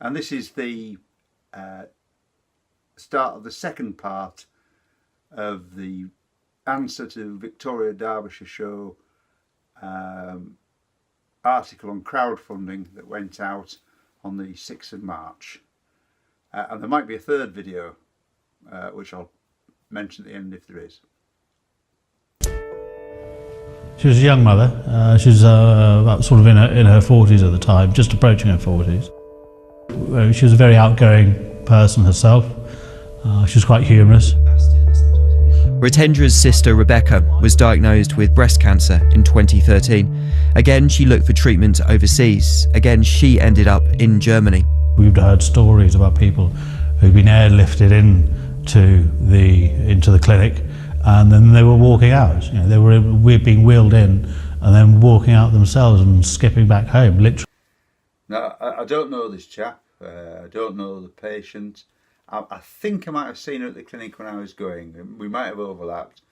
And this is the start of the second part of the answer to Victoria Derbyshire show article on crowdfunding that went out on the 6th of March. And there might be a third video, which I'll mention at the end if there is. She was a young mother. She was about sort of in her 40s at the time, just approaching her 40s. She was a very outgoing person herself. She was quite humorous. Ritendra's sister Rebecca was diagnosed with breast cancer in 2013. Again, she looked for treatment overseas. Again, she ended up in Germany. We've heard stories about people who've been airlifted into the clinic, and then they were walking out. You know, they were being wheeled in and then walking out themselves and skipping back home, literally. Now, I don't know this chap. I don't know the patient. I think I might have seen her at the clinic when I was going. We might have overlapped,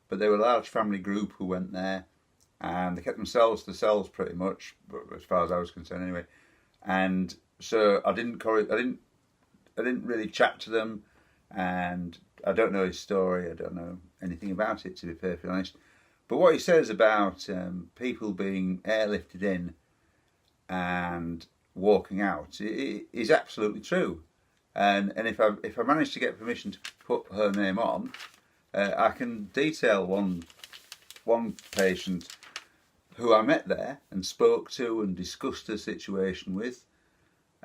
but they were a large family group who went there, and they kept themselves to themselves pretty much, as far as I was concerned anyway. And so I didn't really chat to them, and I don't know his story. I don't know anything about it, to be perfectly honest. But what he says about people being airlifted in and walking out is absolutely true. And if I manage to get permission to put her name on, I can detail one patient who I met there and spoke to and discussed her situation with,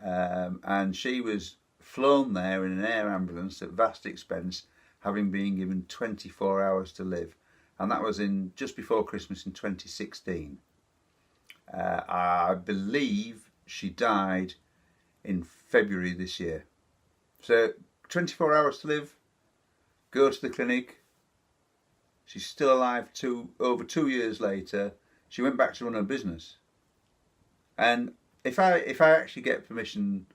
and she was flown there in an air ambulance at vast expense, having been given 24 hours to live, and that was in just before Christmas in 2016. I believe she died in February this year. So 24 hours to live, go to the clinic. She's still alive over 2 years later. She went back to run her business. And if I actually get permission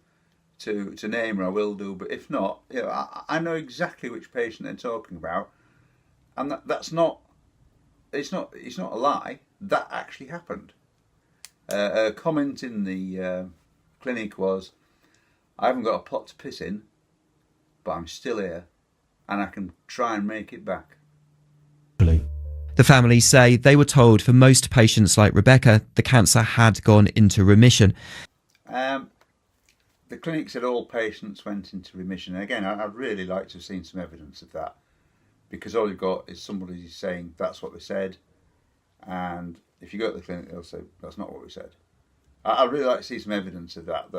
to name her, I will do. But if not, you know, I know exactly which patient they're talking about, and that's not. It's not a lie. That actually happened. A comment in the clinic was, "I haven't got a pot to piss in, but I'm still here, and I can try and make it back." The family say they were told for most patients like Rebecca, the cancer had gone into remission. The clinic said all patients went into remission. And again, I'd really like to have seen some evidence of that, because all you've got is somebody saying that's what they said, and if you go to the clinic, they'll say that's not what we said. I'd really like to see some evidence of that.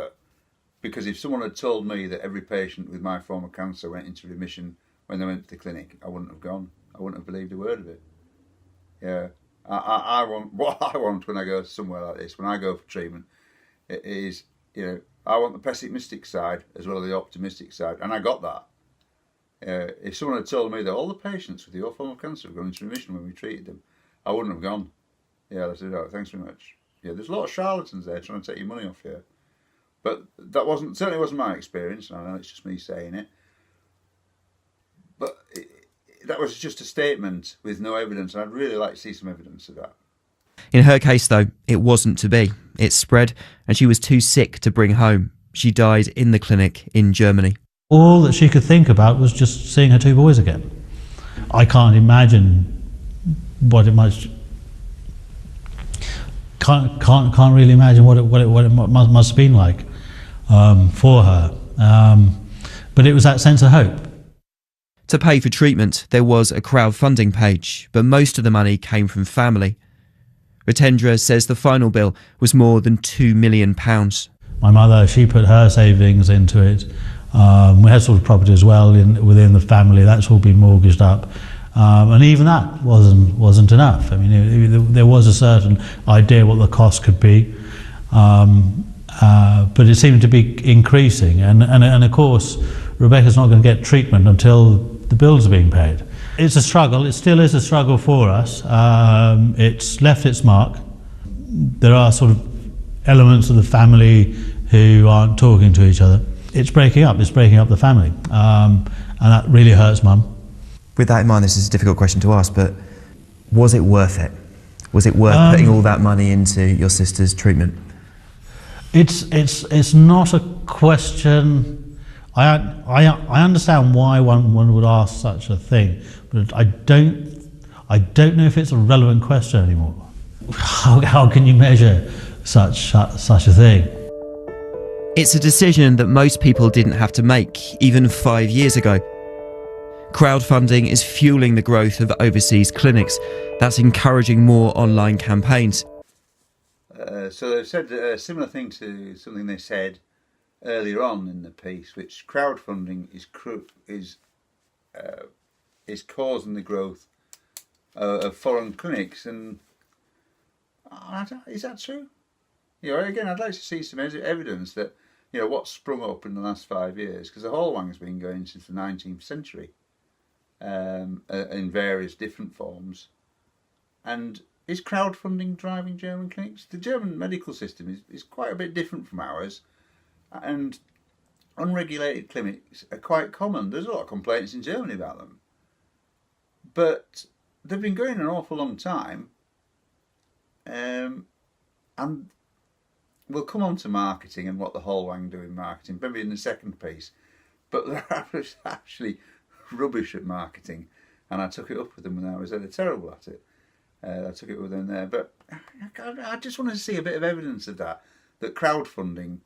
Because if someone had told me that every patient with my form of cancer went into remission when they went to the clinic, I wouldn't have gone. I wouldn't have believed a word of it. Yeah, I want what I want when I go somewhere like this. When I go for treatment, it is, you know, I want the pessimistic side as well as the optimistic side, and I got that. If someone had told me that all the patients with your form of cancer have gone into remission when we treated them, I wouldn't have gone. Yeah, I said, "Oh, thanks very much." Yeah, there's a lot of charlatans there trying to take your money off you. But that certainly wasn't my experience, and I know it's just me saying it. But that was just a statement with no evidence, and I'd really like to see some evidence of that. In her case, though, it wasn't to be. It spread, and she was too sick to bring home. She died in the clinic in Germany. All that she could think about was just seeing her two boys again. I can't imagine what it must. Can't really imagine what it must have been like for her. But it was that sense of hope. To pay for treatment, there was a crowdfunding page, but most of the money came from family. Ritendra says the final bill was more than £2 million. My mother, she put her savings into it. We had sort of property as well within the family. That's all been mortgaged up. And even that wasn't enough. I mean, there was a certain idea what the cost could be, but it seemed to be increasing. And of course, Rebecca's not going to get treatment until the bills are being paid. It's a struggle. It still is a struggle for us. It's left its mark. There are sort of elements of the family who aren't talking to each other. It's breaking up. It's breaking up the family, and that really hurts Mum. With that in mind, this is a difficult question to ask, but was it worth it? Was it worth putting all that money into your sister's treatment? It's not a question. I understand why one would ask such a thing, but I don't know if it's a relevant question anymore. How can you measure such a thing? It's a decision that most people didn't have to make, even 5 years ago. Crowdfunding is fueling the growth of overseas clinics. That's encouraging more online campaigns. So they've said a similar thing to something they said earlier on in the piece, which crowdfunding is causing the growth of foreign clinics. And is that true? Again, I'd like to see some evidence that what's sprung up in the last 5 years, because the Hallwang's been going since the 19th century in various different forms. And is crowdfunding driving German clinics? The German medical system is quite a bit different from ours, and unregulated clinics are quite common. There's a lot of complaints in Germany about them, but they've been going an awful long time, and we'll come on to marketing and what the Hallwang do in marketing, maybe in the second piece, but they're actually rubbish at marketing, and I took it up with them when I was there. They're terrible at it. I took it with them there, but I just want to see a bit of evidence of that crowdfunding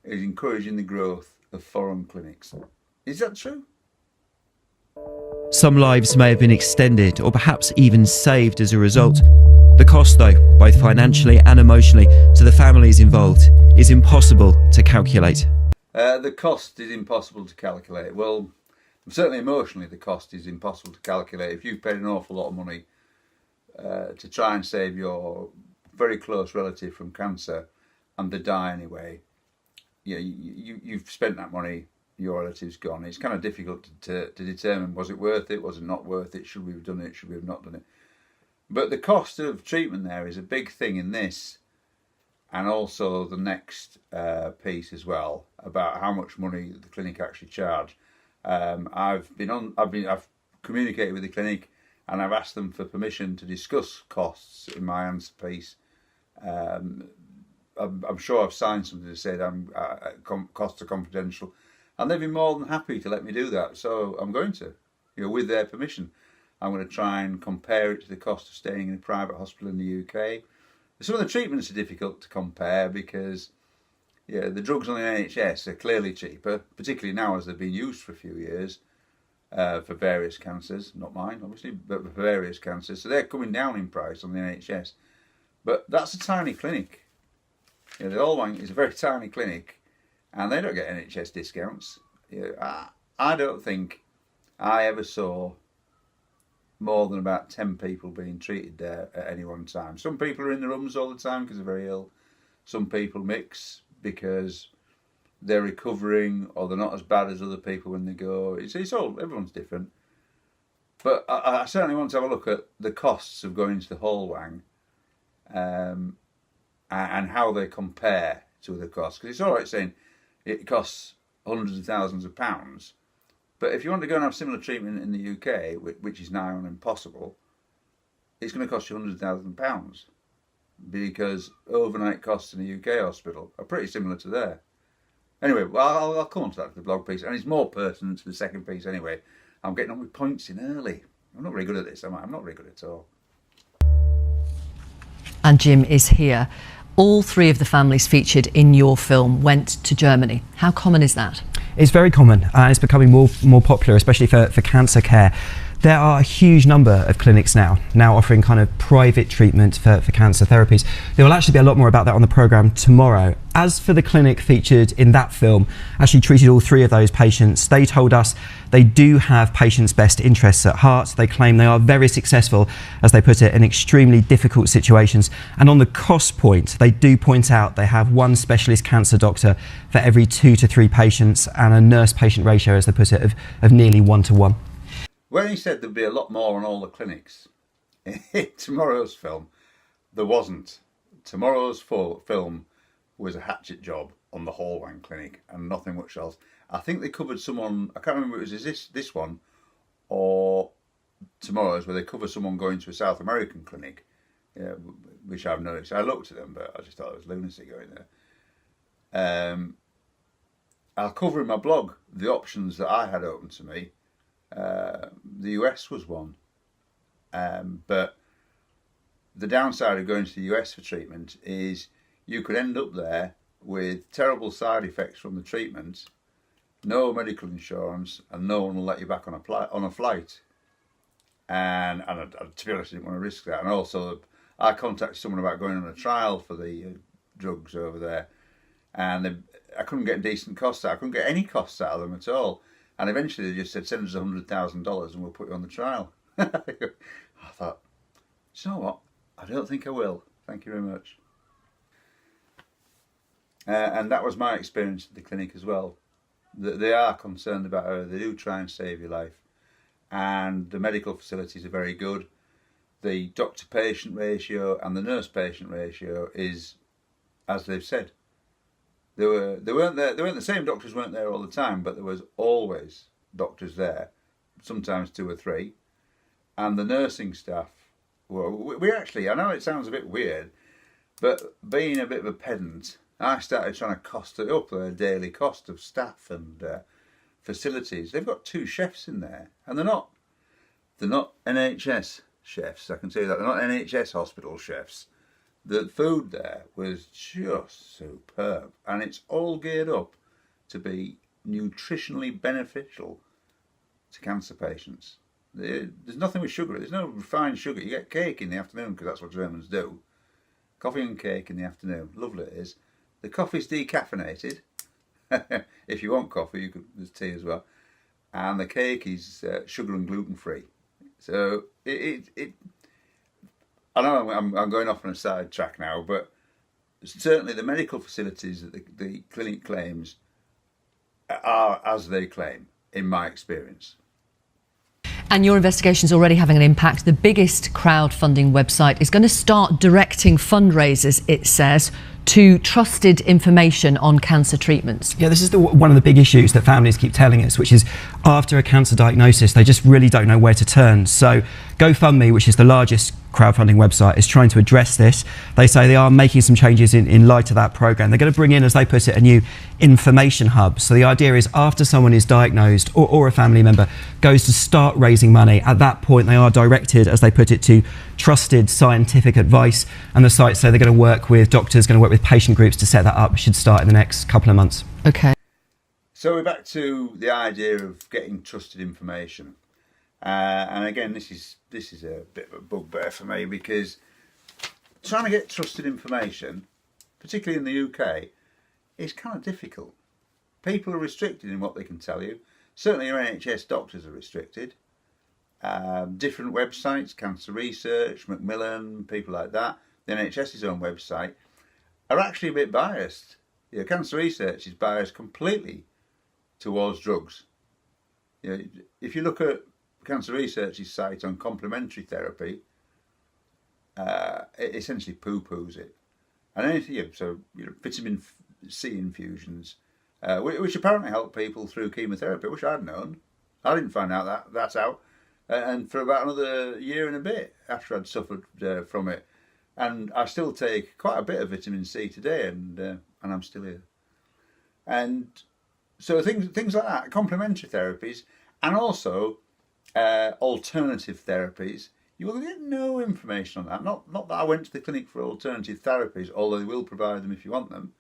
is encouraging the growth of foreign clinics. Is that true? Some lives may have been extended or perhaps even saved as a result. The cost, though, both financially and emotionally, to the families involved is impossible to calculate. The cost is impossible to calculate. Well, certainly emotionally the cost is impossible to calculate. If you've paid an awful lot of money to try and save your very close relative from cancer and they die anyway, you've spent that money, your relative's gone. It's kind of difficult to determine, was it worth it, was it not worth it, should we have done it, should we have not done it. But the cost of treatment there is a big thing in this, and also the next piece as well, about how much money the clinic actually charge. I've communicated with the clinic, and I've asked them for permission to discuss costs in my answer piece. I'm sure I've signed something to say that costs are confidential, and they've been more than happy to let me do that. So I'm going to, with their permission, I'm going to try and compare it to the cost of staying in a private hospital in the UK. Some of the treatments are difficult to compare because, the drugs on the NHS are clearly cheaper, particularly now as they've been used for a few years. For various cancers, not mine obviously, but for various cancers, so they're coming down in price on the NHS. But that's a tiny clinic. The Hallwang is a very tiny clinic, and they don't get NHS discounts. I don't think I ever saw more than about 10 people being treated there at any one time. Some people are in the rooms all the time because they're very ill. Some people mix because they're recovering, or they're not as bad as other people when they go. It's all, everyone's different. But I certainly want to have a look at the costs of going to the Hallwang, and how they compare to other costs. Because it's all right saying it costs hundreds of thousands of pounds, but if you want to go and have similar treatment in the UK, which is now impossible, it's going to cost you hundreds of thousands of pounds, because overnight costs in a UK hospital are pretty similar to there. Anyway, well, I'll come on to that for the blog piece, and it's more pertinent to the second piece anyway. I'm getting on with points in early. I'm not very good at this, am I? I'm not very good at all. And Jim is here. All three of the families featured in your film went to Germany. How common is that? It's very common, and it's becoming more popular, especially for cancer care. There are a huge number of clinics now offering kind of private treatment for cancer therapies. There will actually be a lot more about that on the programme tomorrow. As for the clinic featured in that film, actually treated all three of those patients. They told us they do have patients' best interests at heart. They claim they are very successful, as they put it, in extremely difficult situations. And on the cost point, they do point out they have one specialist cancer doctor for every 2 to 3 patients, and a nurse-patient ratio, as they put it, of nearly 1 to 1. When he said there'd be a lot more on all the clinics, in tomorrow's film, there wasn't. Tomorrow's film was a hatchet job on the Hallwang Clinic and nothing much else. I think they covered someone, I can't remember if it was this one or tomorrow's, where they cover someone going to a South American clinic, which I've noticed. I looked at them, but I just thought it was lunacy going there. I'll cover in my blog the options that I had open to me. The US was one. But the downside of going to the US for treatment is you could end up there with terrible side effects from the treatment, no medical insurance, and no one will let you back on a flight. And to be honest, I didn't want to risk that. And also, I contacted someone about going on a trial for the drugs over there, and I couldn't get decent costs out. I couldn't get any costs out of them at all. And eventually, they just said, "Send us $100,000 and we'll put you on the trial." I thought, you know what? I don't think I will. Thank you very much. And that was my experience at the clinic as well. They are concerned about her. They do try and save your life. And the medical facilities are very good. The doctor-patient ratio and the nurse-patient ratio is, as they've said. They weren't there. They weren't the same doctors weren't there all the time, but there was always doctors there, sometimes 2 or 3, and the nursing staff. Well, we actually, I know it sounds a bit weird, but being a bit of a pedant, I started trying to cost it up, their daily cost of staff and facilities. They've got 2 chefs in there, and they're not NHS chefs. I can tell you that they're not NHS hospital chefs. The food there was just superb, and it's all geared up to be nutritionally beneficial to cancer patients. There's nothing with sugar. There's no refined sugar. You get cake in the afternoon because that's what Germans do. Coffee and cake in the afternoon. Lovely it is. The coffee's decaffeinated. If you want coffee, there's tea as well. And the cake is sugar and gluten free. So I know I'm going off on a side track now, but certainly the medical facilities that the clinic claims are as they claim, in my experience. And your investigation is already having an impact. The biggest crowdfunding website is going to start directing fundraisers, it says, to trusted information on cancer treatments. Yeah, this is one of the big issues that families keep telling us, which is after a cancer diagnosis, they just really don't know where to turn. So GoFundMe, which is the largest crowdfunding website, is trying to address this. They say they are making some changes in light of that program. They're going to bring in, as they put it, a new information hub. So the idea is after someone is diagnosed or a family member goes to start raising money, at that point they are directed, as they put it, to trusted scientific advice, and the site say they're going to work with doctors, going to work with patient groups to set that up. It should start in the next couple of months. Okay. So we're back to the idea of getting trusted information. And again, this is a bit of a bugbear for me, because trying to get trusted information, particularly in the UK, is kind of difficult. People are restricted in what they can tell you. Certainly your NHS doctors are restricted. Different websites, Cancer Research, Macmillan, people like that, the NHS's own website, are actually a bit biased. Cancer Research is biased completely towards drugs. If you look at Cancer Research's site on complementary therapy, it essentially poo-poos it. And anything, vitamin C infusions, which apparently help people through chemotherapy, which I'd known. I didn't find out that's out. And for about another year and a bit after I'd suffered from it. And I still take quite a bit of vitamin C today, and I'm still here. And so things like that, complementary therapies, and also alternative therapies, you will get no information on that. Not that I went to the clinic for alternative therapies, although they will provide them if you want them.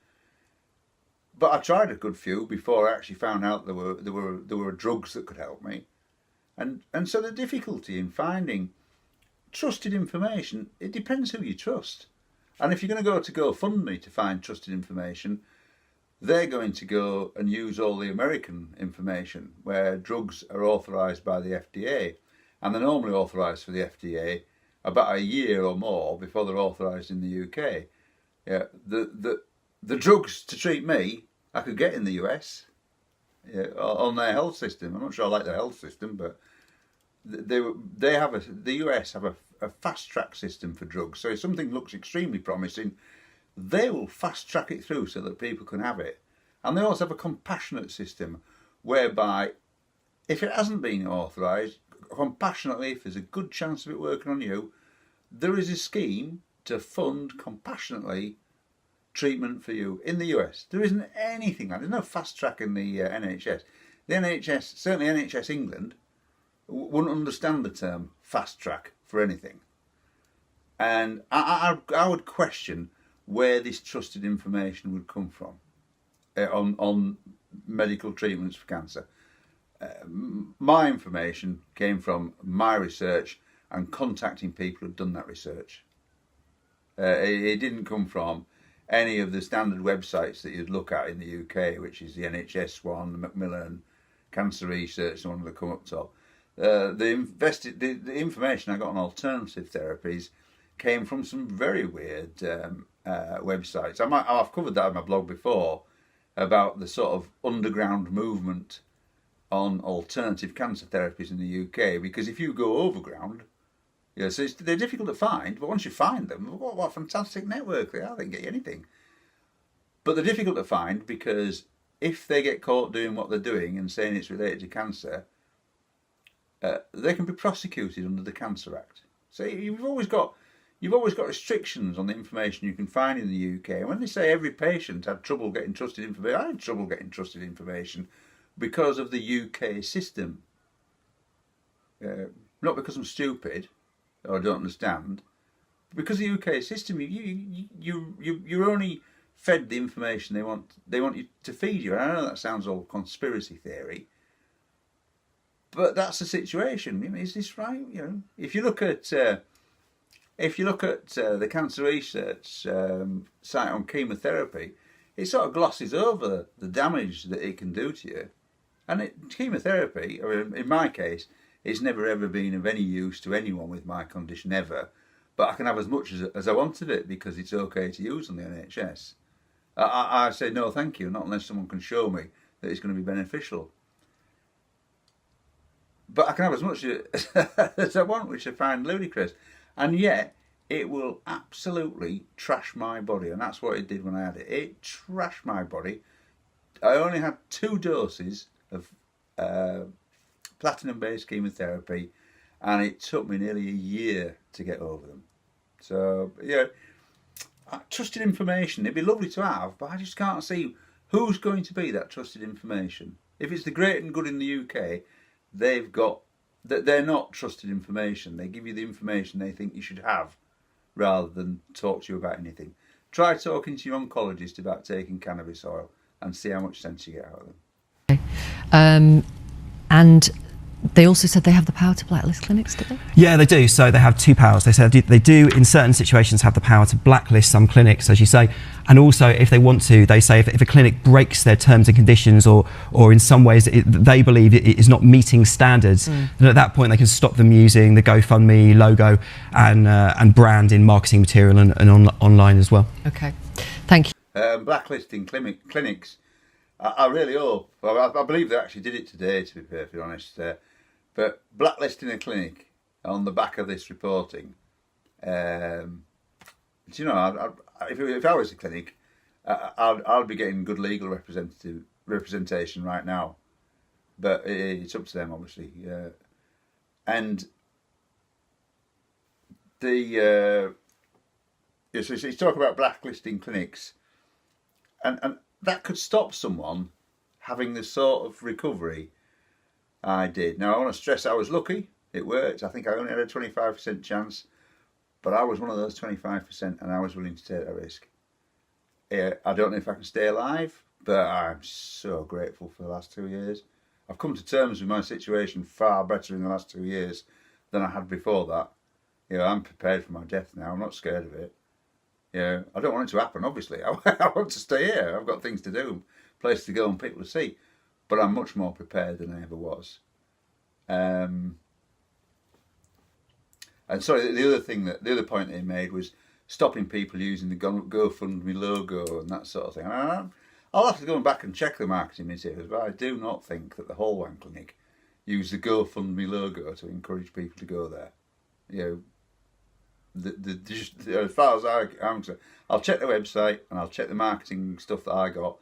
But I tried a good few before I actually found out there were drugs that could help me. And so the difficulty in finding trusted information, it depends who you trust. And if you're going to go to GoFundMe to find trusted information, they're going to go and use all the American information, where drugs are authorised by the FDA. And they're normally authorised for the FDA about a year or more before they're authorised in the UK. Yeah, the drugs to treat me, I could get in the US. On their health system. I'm not sure I like their health system, but the US have a fast track system for drugs. So if something looks extremely promising, they will fast track it through so that people can have it. And they also have a compassionate system whereby if it hasn't been authorised, compassionately, if there's a good chance of it working on you, there is a scheme to fund compassionately treatment for you. In the US, there isn't anything like, there's no fast track in the NHS. The NHS, certainly NHS England, wouldn't understand the term fast track for anything. And I would question where this trusted information would come from on medical treatments for cancer. My information came from my research and contacting people who've done that research. It didn't come from any of the standard websites that you'd look at in the UK, which is the NHS one, the Macmillan Cancer Research, the one that come up top. The information I got on alternative therapies came from some very weird websites. I've covered that in my blog before about the sort of underground movement on alternative cancer therapies in the UK, because if you go overground, so they're difficult to find, but once you find them, what a fantastic network they are. They can get you anything. But they're difficult to find because if they get caught doing what they're doing and saying it's related to cancer, they can be prosecuted under the Cancer Act. So you've always got restrictions on the information you can find in the UK. And when they say every patient had trouble getting trusted information, I had trouble getting trusted information because of the UK system. Not because I'm stupid or don't understand, but because the UK system, you're only fed the information they want you to feed you. And I know that sounds all conspiracy theory, but that's the situation. I mean, is this right? If you look at the Cancer Research site on chemotherapy, it sort of glosses over the damage that it can do to you. And chemotherapy, in my case, it's never ever been of any use to anyone with my condition ever. But I can have as much as I want of it because it's okay to use on the NHS. I say no thank you, not unless someone can show me that it's going to be beneficial. But I can have as much as I want, which I find ludicrous. And yet, it will absolutely trash my body. And that's what it did when I had it. It trashed my body. I only had 2 doses of platinum-based chemotherapy, and it took me nearly a year to get over them. So, trusted information, it'd be lovely to have, but I just can't see who's going to be that trusted information. If it's the great and good in the UK, they're not trusted information. They give you the information they think you should have rather than talk to you about anything. Try talking to your oncologist about taking cannabis oil and see how much sense you get out of them. Okay. And they also said they have the power to blacklist clinics, do they? Yeah, they do. So they have 2 powers. They said they do in certain situations have the power to blacklist some clinics, as you say, and also if they want to, they say if a clinic breaks their terms and conditions or in some ways they believe it is not meeting standards, then at that point they can stop them using the GoFundMe logo and brand in marketing material and online as well. Okay, thank you. Blacklisting clinics. I really hope. I believe they actually did it today, to be perfectly honest. But blacklisting a clinic on the back of this reporting, if I was a clinic, I'd be getting good legal representation right now. But it's up to them, obviously. And so he's talking about blacklisting clinics, and that could stop someone having the sort of recovery I did. Now, I want to stress I was lucky. It worked. I think I only had a 25% chance, but I was one of those 25% and I was willing to take that risk. I don't know if I can stay alive, but I'm so grateful for the last 2 years. I've come to terms with my situation far better in the last 2 years than I had before that. I'm prepared for my death now. I'm not scared of it. I don't want it to happen, obviously. I want to stay here. I've got things to do, place to go and people to see. But I'm much more prepared than I ever was. And sorry, the other point they made was stopping people using the GoFundMe logo and that sort of thing. I'll have to go back and check the marketing materials, but I do not think that the Hallwang Clinic used the GoFundMe logo to encourage people to go there. As far as I'm concerned, I'll check the website and I'll check the marketing stuff that I got,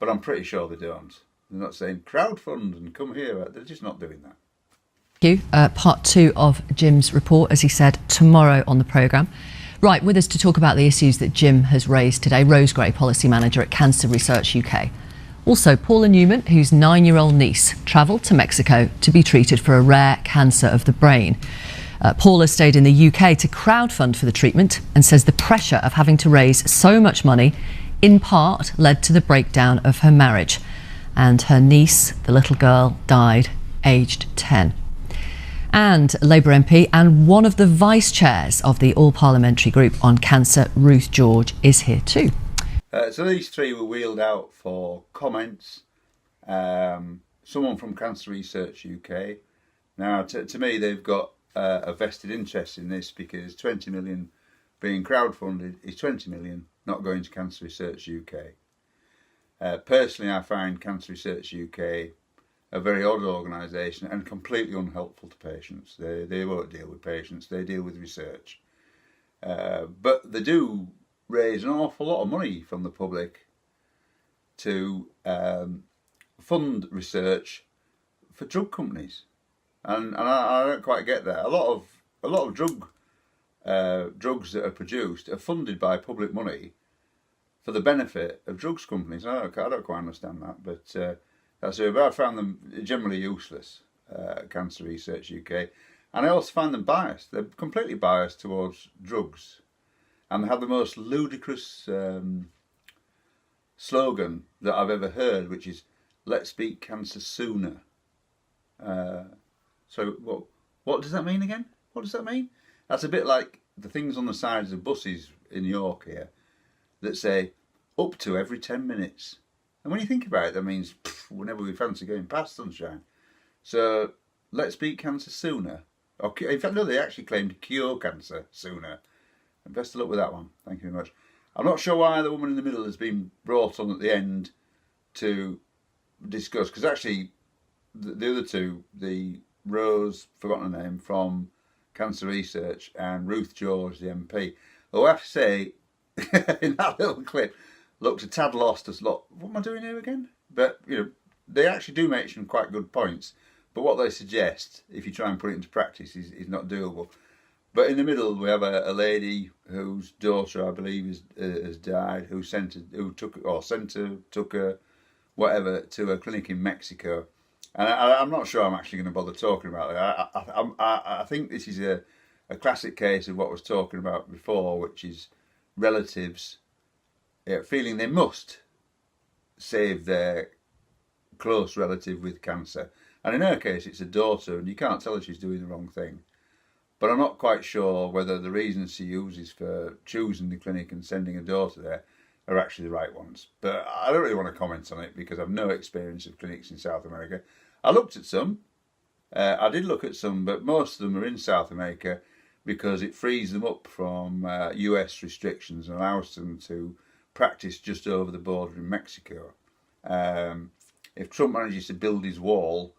but I'm pretty sure they don't. They're not saying crowdfund and come here. They're just not doing that. Thank you. Part 2 of Jim's report, as he said, tomorrow on the programme. Right, with us to talk about the issues that Jim has raised today, Rose Gray, Policy Manager at Cancer Research UK. Also, Paula Newman, whose 9-year-old niece travelled to Mexico to be treated for a rare cancer of the brain. Paula stayed in the UK to crowdfund for the treatment and says the pressure of having to raise so much money in part led to the breakdown of her marriage. And her niece, the little girl, died aged 10. And Labour MP and one of the vice chairs of the all-parliamentary group on cancer, Ruth George, is here too. So these three were wheeled out for comments. Someone from Cancer Research UK. Now, to me, they've got a vested interest in this, because 20 million being crowdfunded is 20 million not going to Cancer Research UK. Personally, I find Cancer Research UK a very odd organisation and completely unhelpful to patients. They won't deal with patients, they deal with research. But they do raise an awful lot of money from the public to fund research for drug companies, and I don't quite get that. A lot of drugs that are produced are funded by public money for the benefit of drugs companies. I don't quite understand that, but that's it. But I found them generally useless, Cancer Research UK, and I also find them biased. They're completely biased towards drugs. And they have the most ludicrous slogan that I've ever heard, which is "Let's beat cancer sooner." So what does that mean again? What does that mean? That's a bit like the things on the sides of buses in York here that say "up to every 10 minutes." And when you think about it, that means whenever we fancy going past sunshine. So let's beat cancer sooner. In fact, no, they actually claim to cure cancer sooner. And best of luck with that one. Thank you very much. I'm not sure why the woman in the middle has been brought on at the end to discuss, because actually the other two, the Rose, forgotten her name, from Cancer Research, and Ruth George, the MP, who I have to say, in that little clip, looked a tad lost as, what am I doing here again? But, they actually do make some quite good points, but what they suggest, if you try and put it into practice, is not doable. But in the middle, we have a lady whose daughter, I believe, has died, who took her, whatever, to a clinic in Mexico. And I'm not sure I'm actually going to bother talking about it. I think this is a classic case of what I was talking about before, which is relatives feeling they must save their close relative with cancer. And in her case, it's a daughter, and you can't tell her she's doing the wrong thing. But I'm not quite sure whether the reasons she uses for choosing the clinic and sending her daughter there are actually the right ones. But I don't really want to comment on it, because I've no experience of clinics in South America. I looked at some. I did look at some, but most of them are in South America because it frees them up from US restrictions and allows them to practice just over the border in Mexico. If Trump manages to build his wall,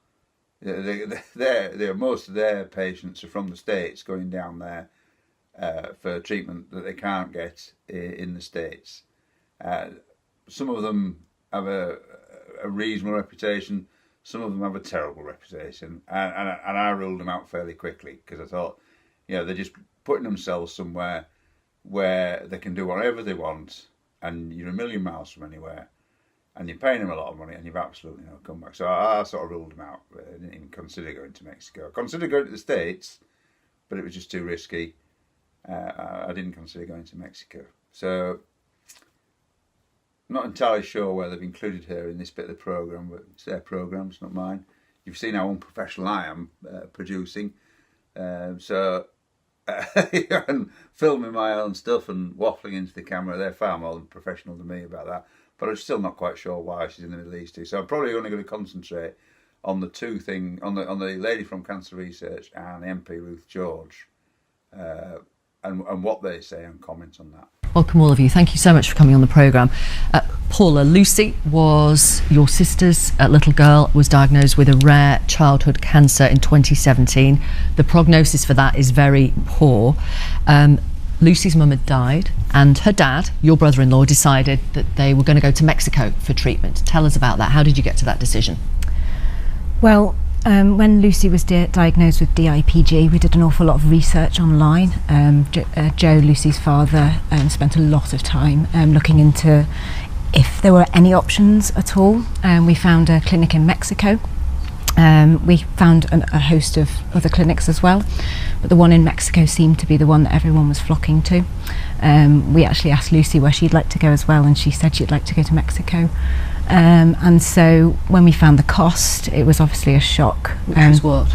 most of their patients are from the States going down there for treatment that they can't get in the States. Some of them have a reasonable reputation, some of them have a terrible reputation, and I ruled them out fairly quickly, because I thought, they're just putting themselves somewhere where they can do whatever they want, and you're a million miles from anywhere, and you're paying them a lot of money, and you've absolutely no comeback. So I sort of ruled them out. I didn't even consider going to Mexico. I considered going to the States, but it was just too risky. I didn't consider going to Mexico. So I'm not entirely sure where they've included her in this bit of the programme, but it's their programme, it's not mine. You've seen how unprofessional I am producing. And filming my own stuff and waffling into the camera, they're far more than professional than me about that. But I'm still not quite sure why she's in the Middle East too. So I'm probably only going to concentrate on the on the lady from Cancer Research and the MP Ruth George, and what they say, and comment on that. Welcome all of you. Thank you so much for coming on the programme. Paula, Lucy was your sister's little girl, was diagnosed with a rare childhood cancer in 2017. The prognosis for that is very poor. Lucy's mum had died, and her dad, your brother-in-law, decided that they were going to go to Mexico for treatment. Tell us about that. How did you get to that decision? Well, When Lucy was diagnosed with DIPG, we did an awful lot of research online. Joe, Lucy's father, spent a lot of time looking into if there were any options at all. We found a clinic in Mexico. We found a host of other clinics as well, but the one in Mexico seemed to be the one that everyone was flocking to. We actually asked Lucy where she'd like to go as well, and she said she'd like to go to Mexico. And so when we found the cost, it was obviously a shock. Which was what?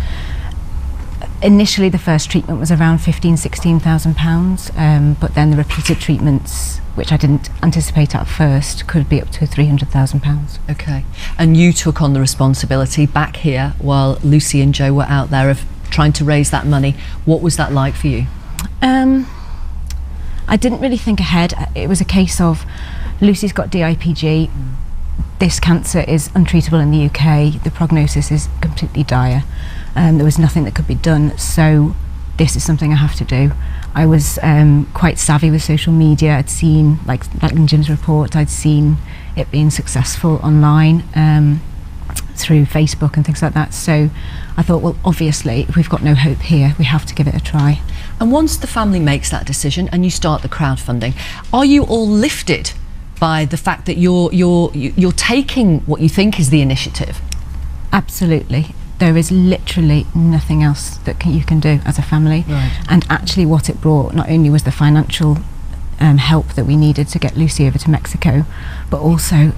Initially, the first treatment was around £15,000-16,000, but then the repeated treatments, which I didn't anticipate at first, could be up to £300,000. Okay. And you took on the responsibility back here while Lucy and Joe were out there of trying to raise that money. What was that like for you? I didn't really think ahead. It was a case of Lucy's got DIPG. This cancer is untreatable in the UK. The prognosis is completely dire. There was nothing that could be done, so this is something I have to do. I was quite savvy with social media. I'd seen, like in Jim's report, I'd seen it being successful online through Facebook and things like that. So I thought, well, obviously, if we've got no hope here, we have to give it a try. And once the family makes that decision and you start the crowdfunding, are you all lifted by the fact that you're taking what you think is the initiative? Absolutely. There is literally nothing else that you can do as a family. Right. And actually what it brought not only was the financial help that we needed to get Lucy over to Mexico, but also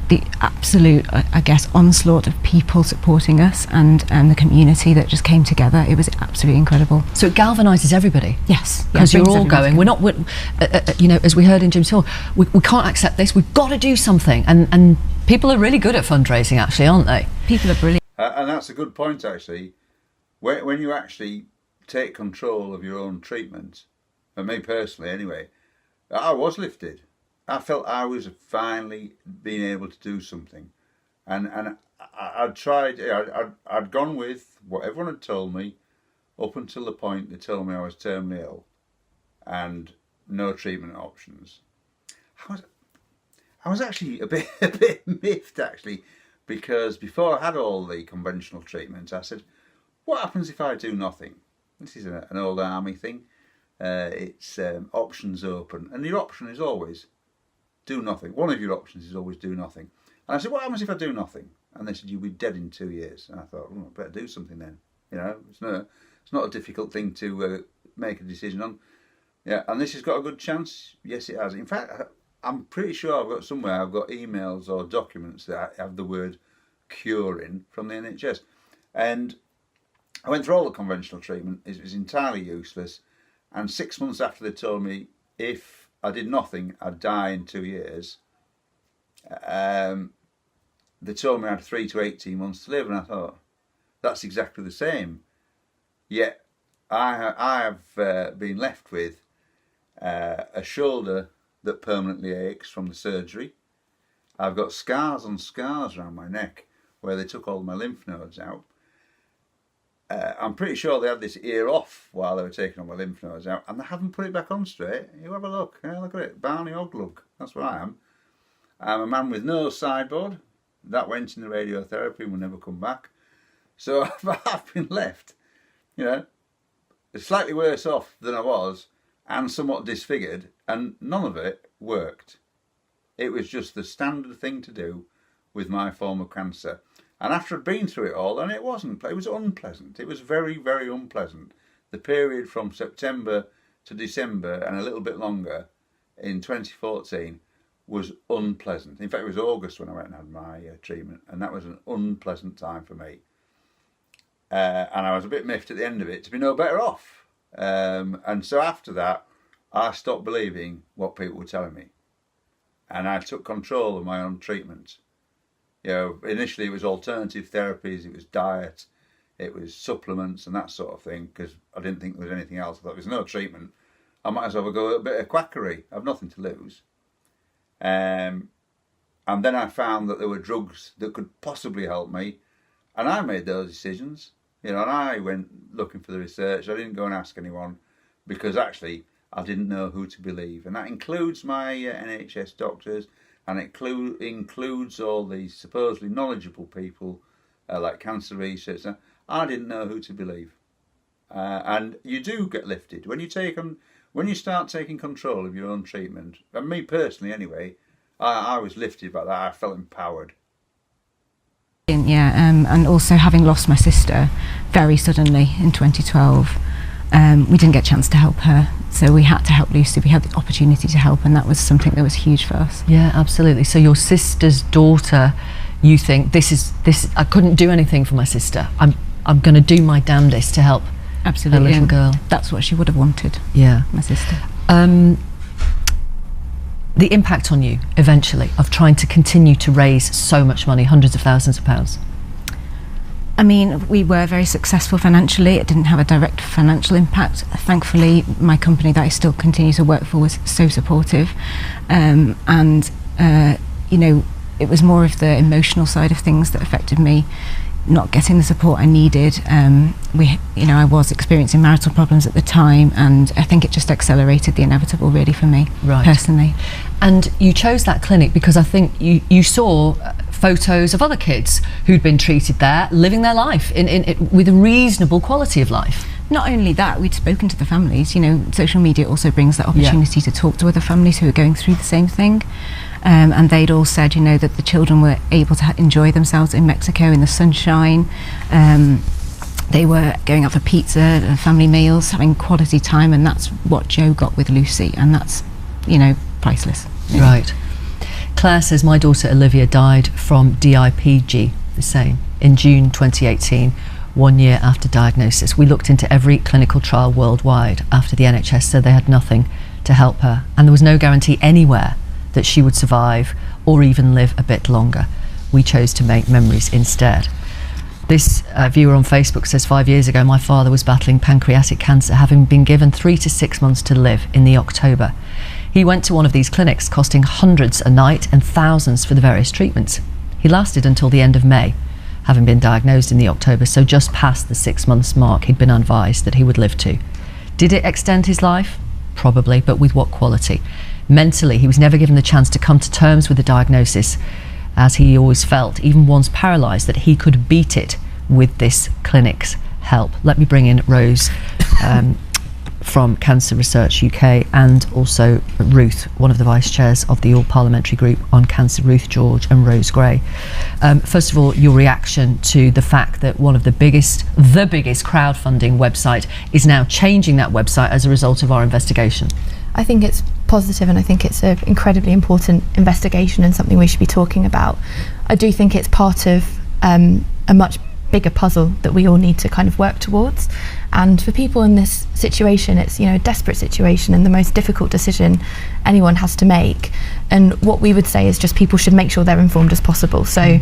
the absolute, I guess, onslaught of people supporting us and the community that just came together. It was absolutely incredible. So it galvanises everybody? Yes. Because yeah, you're all going, we're not, you know, as we heard in Jim's talk, we can't accept this, we've got to do something. And people are really good at fundraising, actually, aren't they? People are brilliant. And that's a good point, actually. When you actually take control of your own treatment, and me personally anyway, I was lifted. I felt I was finally being able to do something. And I'd tried, I'd gone with what everyone had told me up until the point they told me I was terminally ill and no treatment options. I was actually a bit miffed, actually, because before I had all the conventional treatments, I said, what happens if I do nothing? This is an old army thing. It's options open, and your option is always do nothing. One of your options is always do nothing. And I said, what happens if I do nothing? And they said, you'll be dead in 2 years. And I thought, I better do something then. You know, it's not a difficult thing to make a decision on. Yeah, and this has got a good chance. Yes, it has. In fact, I'm pretty sure I've got emails or documents that have the word cure in from the NHS. And I went through all the conventional treatment. It was entirely useless. And 6 months after they told me if I did nothing, I'd die in 2 years, they told me I had 3 to 18 months to live. And I thought, that's exactly the same. Yet I have been left with a shoulder that permanently aches from the surgery. I've got scars on scars around my neck where they took all my lymph nodes out. I'm pretty sure they had this ear off while they were taking all my lymph nodes out, and they haven't put it back on straight. You have a look. Yeah, look at it. Barney Oglug. That's what I am. I'm a man with no sideboard. That went in the radiotherapy and will never come back. So I've been left, you know, slightly worse off than I was and somewhat disfigured, and none of it worked. It was just the standard thing to do with my form of cancer. And after I'd been through it all, and it was unpleasant. It was very, very unpleasant. The period from September to December and a little bit longer in 2014 was unpleasant. In fact, it was August when I went and had my treatment, and that was an unpleasant time for me. And I was a bit miffed at the end of it to be no better off. And so after that, I stopped believing what people were telling me. And I took control of my own treatment. You know, initially it was alternative therapies, it was diet, it was supplements and that sort of thing, because I didn't think there was anything else. I thought, there's no treatment, I might as well go a bit of quackery. I've nothing to lose. And then I found that there were drugs that could possibly help me, and I made those decisions. You know, and I went looking for the research. I didn't go and ask anyone, because actually I didn't know who to believe, and that includes my NHS doctors, and it includes all these supposedly knowledgeable people like cancer research. I didn't know who to believe. And you do get lifted when you start taking control of your own treatment. And me personally, anyway, I was lifted by that. I felt empowered. Yeah, and also having lost my sister very suddenly in 2012, we didn't get a chance to help her, so we had to help Lucy. We had the opportunity to help, and that was something that was huge for us. Yeah, absolutely. So your sister's daughter, you think this? I couldn't do anything for my sister. I'm going to do my damnedest to help. Absolutely, a little girl. That's what she would have wanted. Yeah, my sister. The impact on you eventually of trying to continue to raise so much money, hundreds of thousands of pounds. I mean, we were very successful financially. It didn't have a direct financial impact. Thankfully, my company that I still continue to work for was so supportive, you know, it was more of the emotional side of things that affected me. Not getting the support I needed. I was experiencing marital problems at the time, and I think it just accelerated the inevitable, really, for me, personally. And you chose that clinic because I think you saw photos of other kids who'd been treated there, living their life with a reasonable quality of life. Not only that, we'd spoken to the families. You know, social media also brings that opportunity to talk to other families who are going through the same thing. And they'd all said, you know, that the children were able to enjoy themselves in Mexico in the sunshine. They were going out for pizza and family meals, having quality time, and that's what Joe got with Lucy, and that's, you know, priceless. Yeah. Right. Claire says, my daughter Olivia died from DIPG, the same, in June 2018, 1 year after diagnosis. We looked into every clinical trial worldwide after the NHS said they had nothing to help her, and there was no guarantee anywhere that she would survive or even live a bit longer. We chose to make memories instead. This viewer on Facebook says, 5 years ago, my father was battling pancreatic cancer, having been given 3 to 6 months to live in the October. He went to one of these clinics, costing hundreds a night and thousands for the various treatments. He lasted until the end of May, having been diagnosed in the October, so just past the 6 months mark he'd been advised that he would live to. Did it extend his life? Probably, but with what quality? Mentally, he was never given the chance to come to terms with the diagnosis, as he always felt, even once paralysed, that he could beat it with this clinic's help. Let me bring in Rose from Cancer Research UK, and also Ruth, one of the vice chairs of the All Parliamentary Group on Cancer, Ruth George and Rose Gray. First of all, your reaction to the fact that one of the biggest crowdfunding website is now changing that website as a result of our investigation. I think it's positive, and I think it's an incredibly important investigation and something we should be talking about. I do think it's part of a much bigger puzzle that we all need to kind of work towards. And for people in this situation, it's, you know, a desperate situation and the most difficult decision anyone has to make. And what we would say is just people should make sure they're informed as possible. So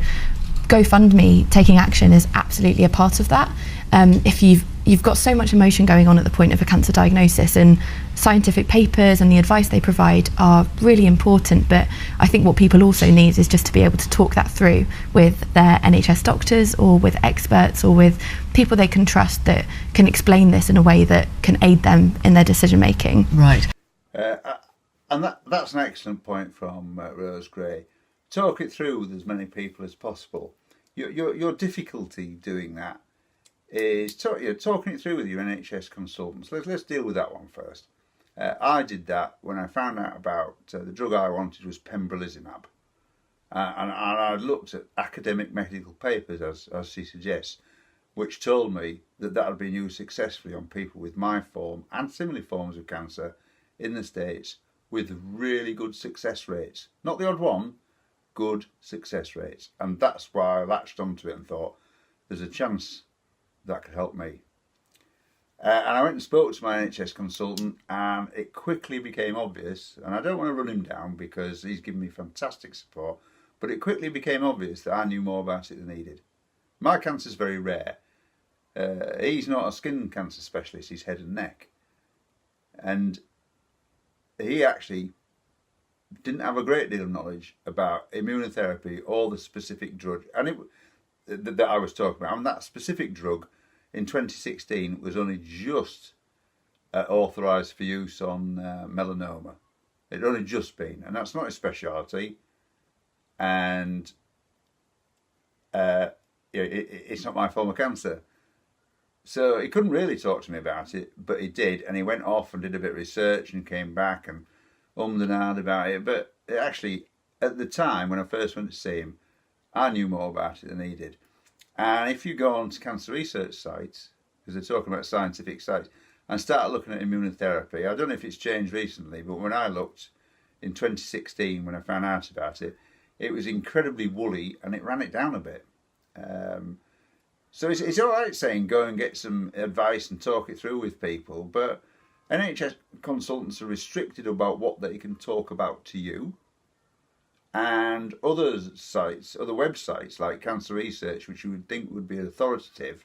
GoFundMe, taking action, is absolutely a part of that. If you've got so much emotion going on at the point of a cancer diagnosis, and scientific papers and the advice they provide are really important, but I think what people also need is just to be able to talk that through with their NHS doctors or with experts or with people they can trust that can explain this in a way that can aid them in their decision making. Right. And that's an excellent point from Rose Gray. Talk it through with as many people as possible. Your difficulty doing that is talking it through with your NHS consultants. Let's deal with that one first. I did that when I found out about the drug I wanted was pembrolizumab. And I looked at academic medical papers, as she suggests, which told me that had been used successfully on people with my form and similar forms of cancer in the States with really good success rates. Not the odd one, good success rates. And that's why I latched onto it and thought, there's a chance that could help me. And I went and spoke to my NHS consultant, and it quickly became obvious, and I don't want to run him down because he's given me fantastic support, but it quickly became obvious that I knew more about it than he did. My cancer is very rare. He's not a skin cancer specialist, he's head and neck. And he actually didn't have a great deal of knowledge about immunotherapy or the specific drug that I was talking about. And that specific drug in 2016 was only just authorised for use on melanoma. It had only just been, and that's not his speciality. And it's not my form of cancer. So he couldn't really talk to me about it, but he did, and he went off and did a bit of research and came back and ummed and ahed about it. But actually, at the time when I first went to see him, I knew more about it than he did. And if you go on to cancer research sites, because they're talking about scientific sites, and start looking at immunotherapy, I don't know if it's changed recently, but when I looked in 2016, when I found out about it, it was incredibly woolly and it ran it down a bit. So it's all right saying go and get some advice and talk it through with people, but NHS consultants are restricted about what they can talk about to you. And other sites, other websites like Cancer Research, which you would think would be authoritative,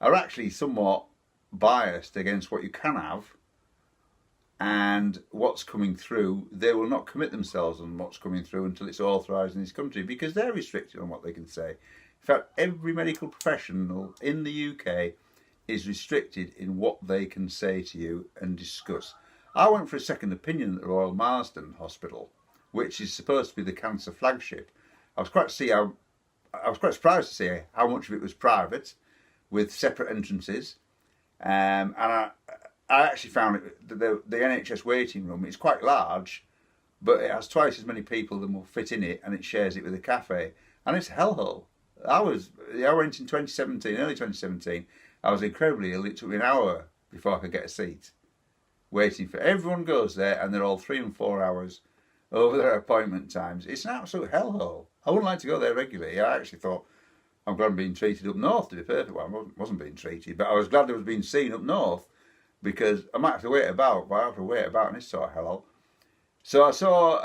are actually somewhat biased against what you can have and what's coming through. They will not commit themselves on what's coming through until it's authorised in this country, because they're restricted on what they can say. In fact, every medical professional in the UK is restricted in what they can say to you and discuss. I went for a second opinion at the Royal Marsden Hospital, which is supposed to be the cancer flagship. I was quite surprised to see how much of it was private, with separate entrances, and I actually found it the NHS waiting room is quite large, but it has twice as many people than will fit in it, and it shares it with a cafe, and it's a hellhole. I went in 2017, early 2017. I was incredibly ill. It took me an hour before I could get a seat, waiting for everyone goes there, and they're all 3 and 4 hours over their appointment times. It's an absolute hellhole. I wouldn't like to go there regularly. I actually thought, I'm glad I'm being treated up north, to be perfect. Well, I wasn't being treated, but I was glad I was being seen up north, because I might have to wait about, but I have to wait about in this sort of hellhole. So I saw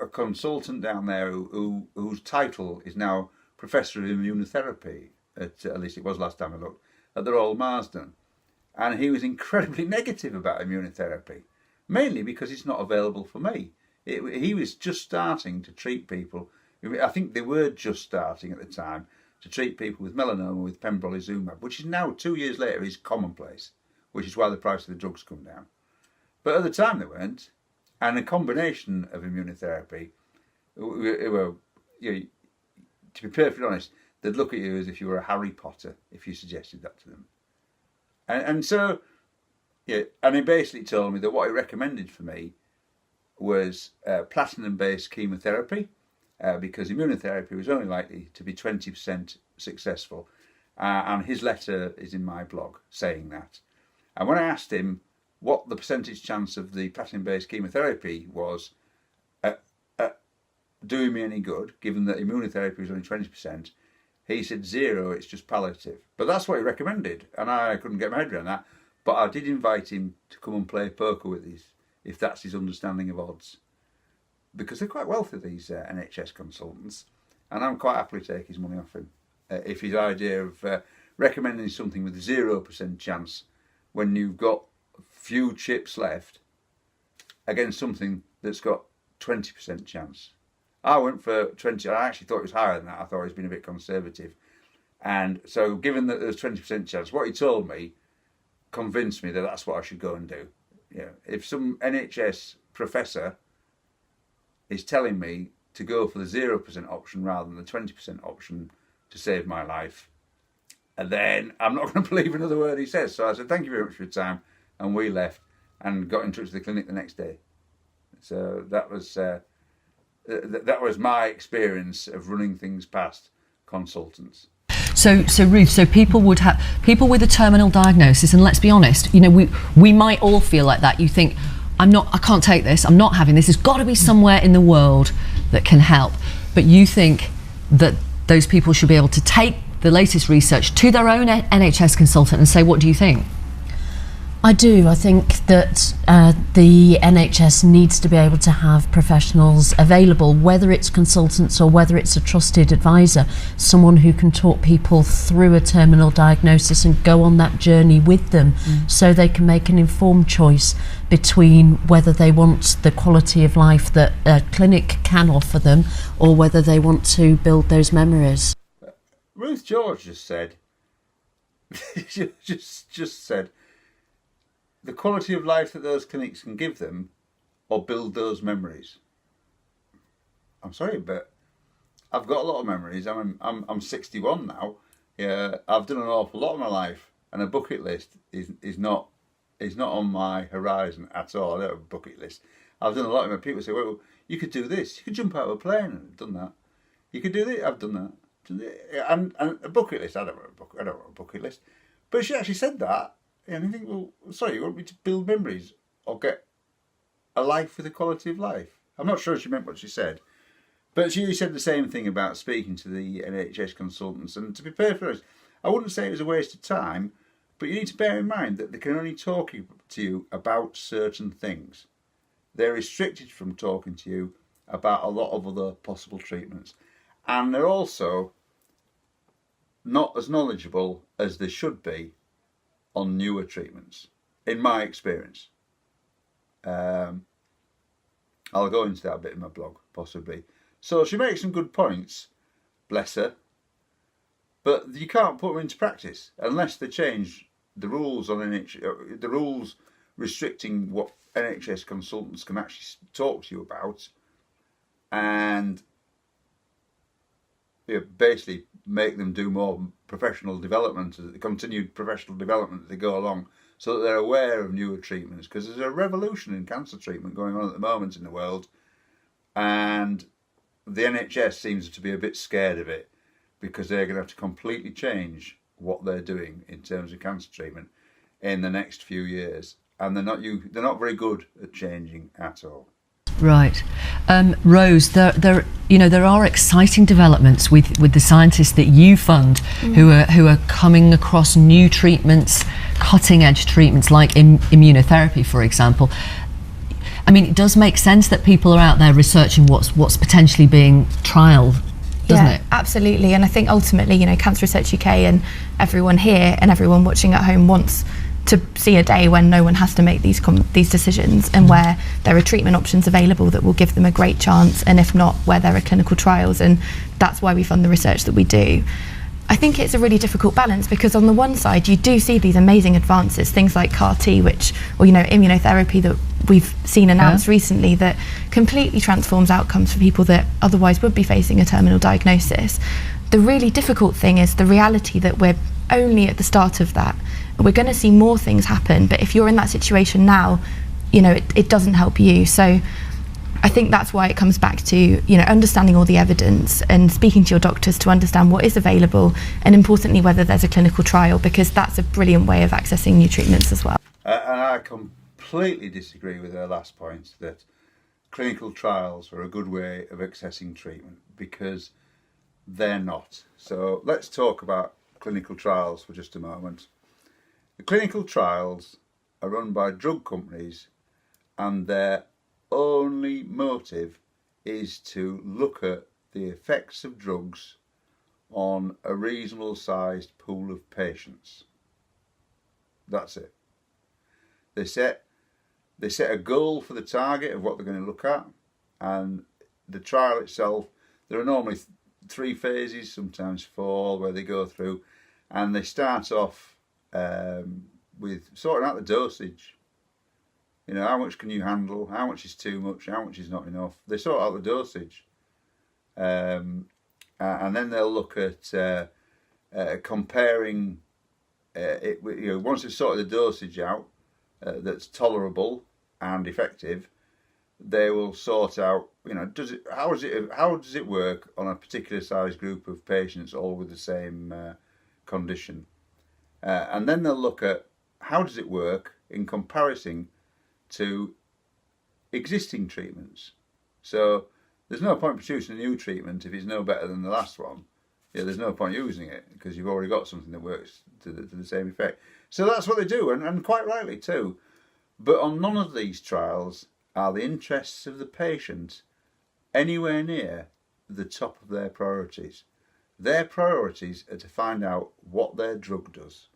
a consultant down there whose title is now Professor of Immunotherapy, at least it was last time I looked, at the Royal Marsden. And he was incredibly negative about immunotherapy, mainly because it's not available for me. He was just starting to treat people. I think they were just starting at the time to treat people with melanoma with pembrolizumab, which is now 2 years later is commonplace, which is why the price of the drugs come down. But at the time they weren't. And a combination of immunotherapy, to be perfectly honest, they'd look at you as if you were a Harry Potter if you suggested that to them. And so, yeah, and he basically told me that what he recommended for me was platinum-based chemotherapy, because immunotherapy was only likely to be 20% successful. And his letter is in my blog saying that. And when I asked him what the percentage chance of the platinum-based chemotherapy was doing me any good, given that immunotherapy was only 20%, he said 0, it's just palliative. But that's what he recommended, and I couldn't get my head around that. But I did invite him to come and play poker with us, if that's his understanding of odds. Because they're quite wealthy, these NHS consultants, and I'm quite happily take his money off him. If his idea of recommending something with 0% chance when you've got few chips left against something that's got 20% chance. I went for 20. I actually thought it was higher than that. I thought he was being a bit conservative. And so given that there's 20% chance, what he told me convinced me that that's what I should go and do. You know, if some NHS professor is telling me to go for the 0% option rather than the 20% option to save my life, and then I'm not going to believe another word he says. So I said, thank you very much for your time. And we left and got in touch with the clinic the next day. So that was my experience of running things past consultants. So Ruth, people with a terminal diagnosis, and let's be honest, we might all feel like that. You think, I can't take this, I'm not having this, there's got to be somewhere in the world that can help. But you think that those people should be able to take the latest research to their own NHS consultant and say, what do you think? I do. I think that the NHS needs to be able to have professionals available, whether it's consultants or whether it's a trusted advisor, someone who can talk people through a terminal diagnosis and go on that journey with them so they can make an informed choice between whether they want the quality of life that a clinic can offer them or whether they want to build those memories. Ruth George just said, just said, the quality of life that those clinics can give them or build those memories. I'm sorry, but I've got a lot of memories. I'm 61 now. Yeah, I've done an awful lot in my life, and a bucket list is not on my horizon at all. I don't have a bucket list. I've done a lot of it. People say, well, you could do this. You could jump out of a plane. I've done that. You could do this. I've done that. And a bucket list. I don't want a bucket list. But she actually said that, and I think, well, sorry, you want me to build memories or get a life with a quality of life? I'm not sure she meant what she said. But she said the same thing about speaking to the NHS consultants. And to be perfectly honest, I wouldn't say it was a waste of time, but you need to bear in mind that they can only talk to you about certain things. They're restricted from talking to you about a lot of other possible treatments. And they're also not as knowledgeable as they should be on newer treatments, in my experience. I'll go into that a bit in my blog, possibly. So she makes some good points, bless her, but you can't put them into practice unless they change the rules on the rules restricting what NHS consultants can actually talk to you about, and basically make them do more professional development, continued professional development as they go along, so that they're aware of newer treatments, because there's a revolution in cancer treatment going on at the moment in the world, and the NHS seems to be a bit scared of it, because they're going to have to completely change what they're doing in terms of cancer treatment in the next few years, and they're not very good at changing at all. Right, Rose. There are exciting developments with the scientists that you fund, who are coming across new treatments, cutting edge treatments like immunotherapy, for example. I mean, it does make sense that people are out there researching what's potentially being trialled, doesn't it? Absolutely. And I think ultimately, Cancer Research UK and everyone here and everyone watching at home wants to see a day when no one has to make these decisions, and where there are treatment options available that will give them a great chance, and if not, where there are clinical trials, and that's why we fund the research that we do. I think it's a really difficult balance, because on the one side you do see these amazing advances, things like CAR-T, or immunotherapy that we've seen announced recently, that completely transforms outcomes for people that otherwise would be facing a terminal diagnosis. The really difficult thing is the reality that we're only at the start of that. We're going to see more things happen, but if you're in that situation now, it doesn't help you. So I think that's why it comes back to understanding all the evidence and speaking to your doctors to understand what is available, and importantly whether there's a clinical trial, because that's a brilliant way of accessing new treatments as well. And I completely disagree with her last point, that clinical trials are a good way of accessing treatment, because they're not. So let's talk about clinical trials for just a moment. The clinical trials are run by drug companies, and their only motive is to look at the effects of drugs on a reasonable sized pool of patients. That's it. They set a goal for the target of what they're going to look at, and the trial itself, there are normally 3 phases, sometimes 4, where they go through, and they start off with sorting out the dosage. How much can you handle, how much is too much, how much is not enough. They sort out the dosage, and then they'll look at comparing it. Once they've sorted the dosage out that's tolerable and effective, they will sort out how does it work on a particular size group of patients, all with the same condition, and then they'll look at how does it work in comparison to existing treatments. So there's no point producing a new treatment if it's no better than the last one. There's no point using it, because you've already got something that works to the same effect. So that's what they do, and quite rightly too. But on none of these trials are the interests of the patient anywhere near the top of their priorities. Their priorities are to find out what their drug does.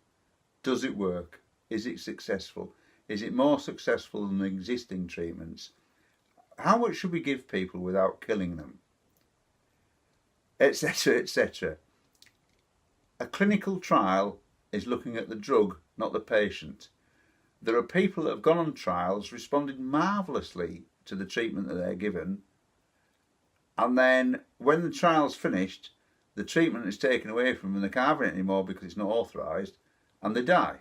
Does it work? Is it successful? Is it more successful than the existing treatments? How much should we give people without killing them? Etc., etc. A clinical trial is looking at the drug, not the patient. There are people that have gone on trials, responded marvellously to the treatment that they're given, And then when the trial's finished, the treatment is taken away from them and they can't have it anymore because it's not authorised, and they die.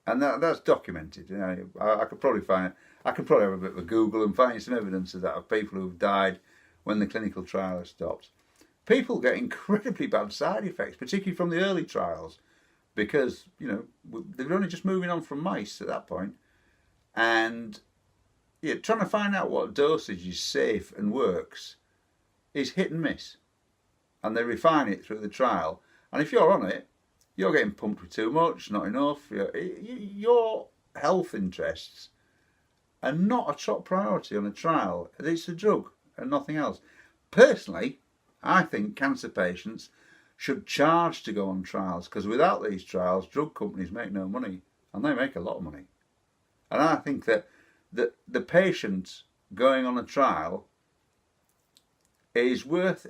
And that's documented. You know, I could probably find it. I could probably have a bit of a Google and find some evidence of that, of people who've died when the clinical trial has stopped. People get incredibly bad side effects, particularly from the early trials, because, you know, they were only just moving on from mice at that point. And yeah, trying to find out what dosage is safe and works is hit and miss. And they refine it through the trial. And if you're on it, you're getting pumped with too much, not enough. Your health interests are not a top priority on a trial. It's a drug and nothing else. Personally, I think cancer patients should charge to go on trials, because without these trials, drug companies make no money, and they make a lot of money. And I think that the patient going on a trial is worth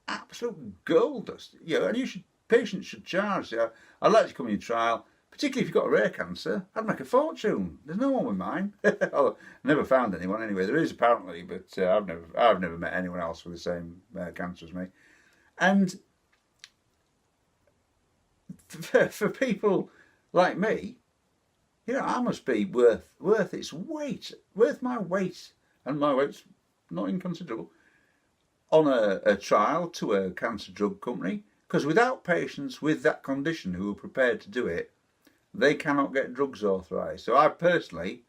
absolute gold dust. You know, and patients should charge. You know, I'd like to come in your trial, particularly if you've got a rare cancer. I'd make a fortune. There's no one with mine. Oh, never found anyone anyway. There is apparently, but I've never met anyone else with the same cancer as me. And for people like me, you know, I must be worth its weight, worth my weight, and my weight's not inconsiderable, on a trial to a cancer drug company, because without patients with that condition who are prepared to do it, they cannot get drugs authorised. So I personally,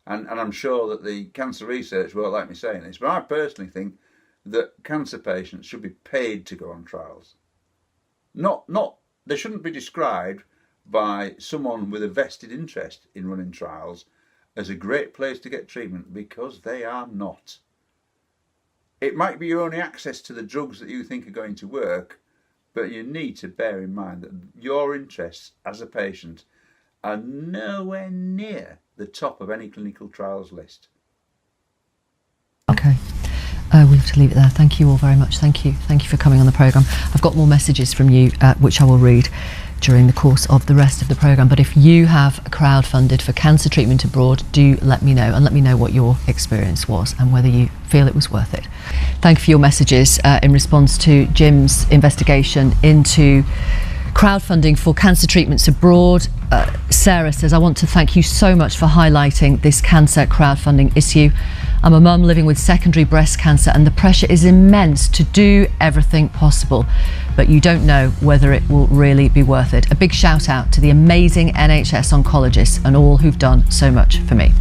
and I'm sure that the cancer research won't like me saying this, but I personally think that cancer patients should be paid to go on trials. They shouldn't be described by someone with a vested interest in running trials as a great place to get treatment, because they are not. It might be your only access to the drugs that you think are going to work, but you need to bear in mind that your interests as a patient are nowhere near the top of any clinical trials list. Okay. We have to leave it there. Thank you all very much. Thank you for coming on the programme. I've got more messages from you, which I will read during the course of the rest of the programme. But if you have crowdfunded for cancer treatment abroad, do let me know, and let me know what your experience was and whether you feel it was worth it. Thank you for your messages in response to Jim's investigation into crowdfunding for cancer treatments abroad. Sarah says, I want to thank you so much for highlighting this cancer crowdfunding issue. I'm a mum living with secondary breast cancer, and the pressure is immense to do everything possible, but you don't know whether it will really be worth it. A big shout out to the amazing NHS oncologists and all who've done so much for me.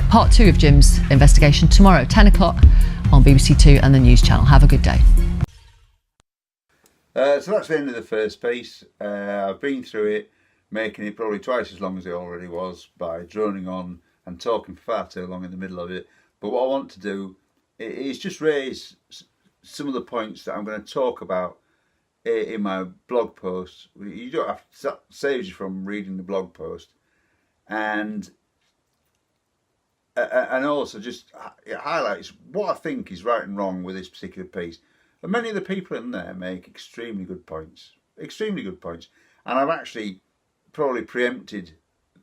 Part 2 of Jim's investigation tomorrow, 10 o'clock on BBC Two and the News Channel. Have a good day. So that's the end of the first piece. I've been through it, making it probably twice as long as it already was by droning on and talking for far too long in the middle of it. But what I want to do is just raise some of the points that I'm going to talk about in my blog post. You don't have to, that saves you from reading the blog post, and also just it highlights what I think is right and wrong with this particular piece. And many of the people in there make extremely good points, and I've actually probably preempted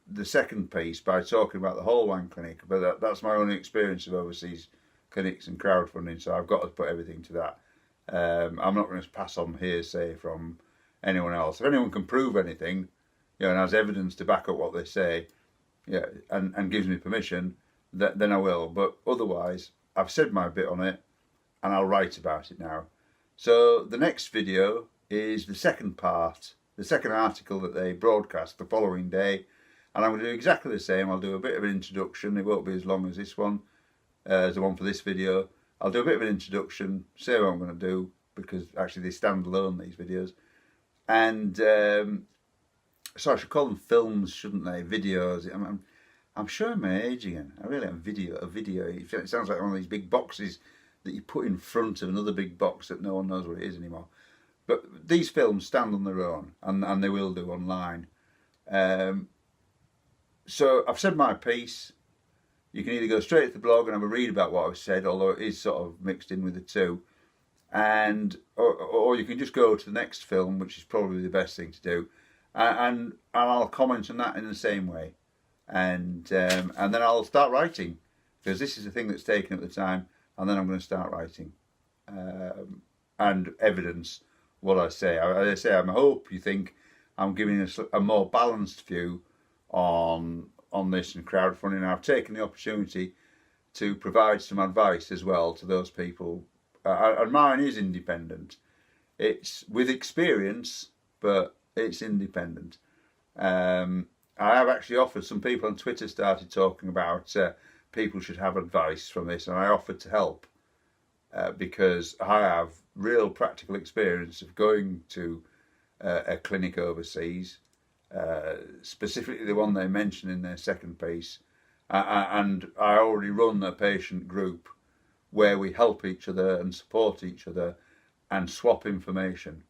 the second piece by talking about the Hallwang Clinic, but that's my only experience of overseas clinics and crowdfunding, so I've got to put everything to that. I'm not going to pass on hearsay from anyone else. If anyone can prove anything, you know, and has evidence to back up what they say, yeah, and gives me permission, then I will. But otherwise, I've said my bit on it, and I'll write about it now. So the next video is the second part, the second article that they broadcast the following day. And I'm going to do exactly the same. I'll do a bit of an introduction. It won't be as long as this one, as the one for this video. I'll do a bit of an introduction, say what I'm going to do, because actually they stand alone, these videos. And so I should call them films, shouldn't they? Videos. I'm showing my age again. I really am. A video. It sounds like one of these big boxes that you put in front of another big box that no one knows what it is anymore. But these films stand on their own, and they will do online. So I've said my piece. You can either go straight to the blog and have a read about what I've said, although it is sort of mixed in with the two, or you can just go to the next film, which is probably the best thing to do, and I'll comment on that in the same way, and then I'll start writing, because this is the thing that's taken at the time, and then I'm going to start writing. and evidence what I say. As I say, I hope you think I'm giving us a more balanced view on this and crowdfunding. I've taken the opportunity to provide some advice as well to those people, and mine is independent. It's with experience, but it's independent. I have actually offered, some people on Twitter started talking about people should have advice from this, and I offered to help because I have real practical experience of going to a clinic overseas, specifically the one they mention in their second piece, and I already run a patient group where we help each other and support each other and swap information.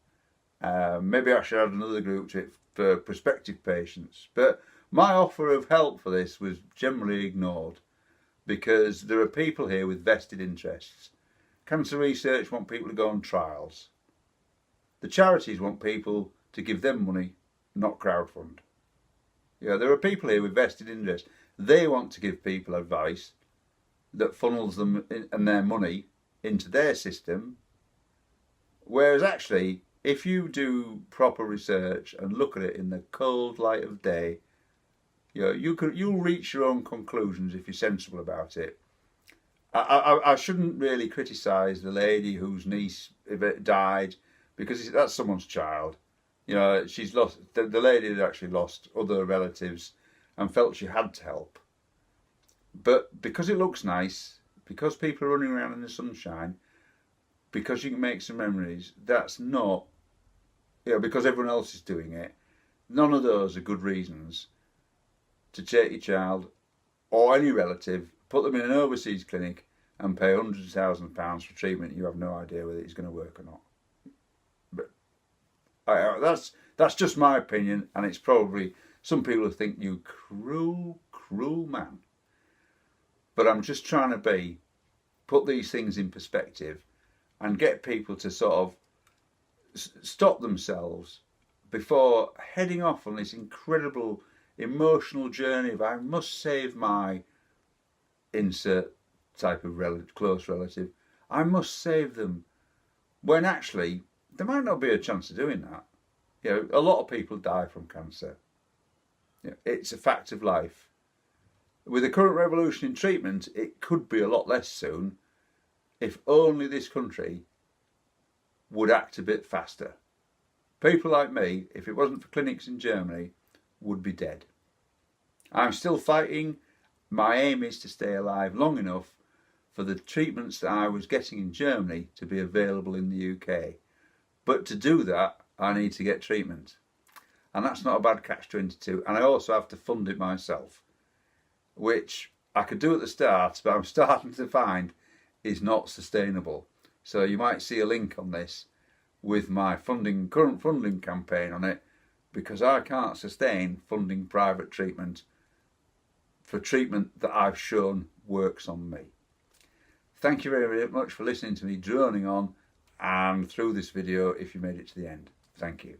Maybe I should add another group to it for prospective patients, but my offer of help for this was generally ignored because there are people here with vested interests. Cancer research want people to go on trials. The charities want people to give them money, not crowdfund. There are people here with vested interest. They want to give people advice that funnels them and their money into their system. Whereas actually, if you do proper research and look at it in the cold light of day, you'll reach your own conclusions if you're sensible about it. I shouldn't really criticise the lady whose niece died because that's someone's child. She's lost. The lady had actually lost other relatives and felt she had to help. But because it looks nice, because people are running around in the sunshine, because you can make some memories, that's not, because everyone else is doing it. None of those are good reasons to take your child or any relative, put them in an overseas clinic and pay hundreds of thousands of pounds for treatment you have no idea whether it's going to work or not. But that's just my opinion, and it's probably some people who think you cruel man. But I'm just trying to put these things in perspective and get people to sort of stop themselves before heading off on this incredible emotional journey of I must save my insert type of close relative. I must save them. When actually, there might not be a chance of doing that. A lot of people die from cancer. It's a fact of life. With the current revolution in treatment, it could be a lot less soon if only this country would act a bit faster. People like me, if it wasn't for clinics in Germany, would be dead. I'm still fighting. My aim is to stay alive long enough for the treatments that I was getting in Germany to be available in the UK. But to do that, I need to get treatment. And that's not a bad catch-22. And I also have to fund it myself, which I could do at the start, but I'm starting to find is not sustainable. So you might see a link on this with my current funding campaign on it, because I can't sustain funding private treatment for treatment that I've shown works on me. Thank you very, very much for listening to me droning on and through this video if you made it to the end. Thank you.